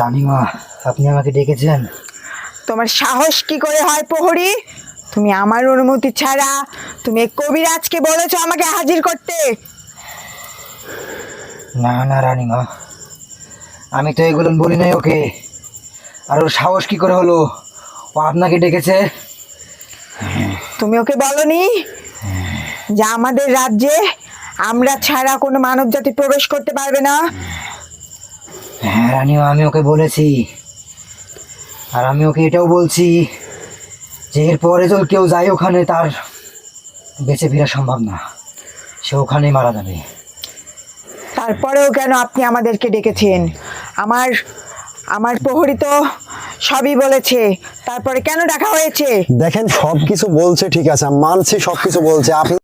রানীমা, আপনি আমাকে ডেকেছেন? তোমার সাহস কি করে হয় প্রহরী? তুমি আমার অনুমতি ছাড়া তুমি কবিরাজকে বলেছো আমাকে হাজির করতে? না না রানীমা, আমি তো এগুলো বলি নাই ওকে। আর ওর সাহস কি করে হলো ও আপনাকে ডেকেছে? তুমি ওকে বলনি যে আমাদের রাজ্যে আমরা ছাড়া কোনো মানব জাতি প্রবেশ করতে পারবে না? হ্যাঁ রানীমা, আমি ওকে বলেছি। আর আমি ওকে এটাও বলছি যে এরপরে যদি কেউ যায় ওখানে তার বেঁচে ফেরা সম্ভব না, সে ওখানেই মারা যাবে। তারপরেও কেন আপনি আমাদেরকে ডেকেছেন? আমার আমার প্রহরী তো সবই বলেছে, তারপরে কেন ডাকা হয়েছে? দেখেন সবকিছু বলছে, ঠিক আছে, আমি মানছি সবকিছু বলছে। আপনি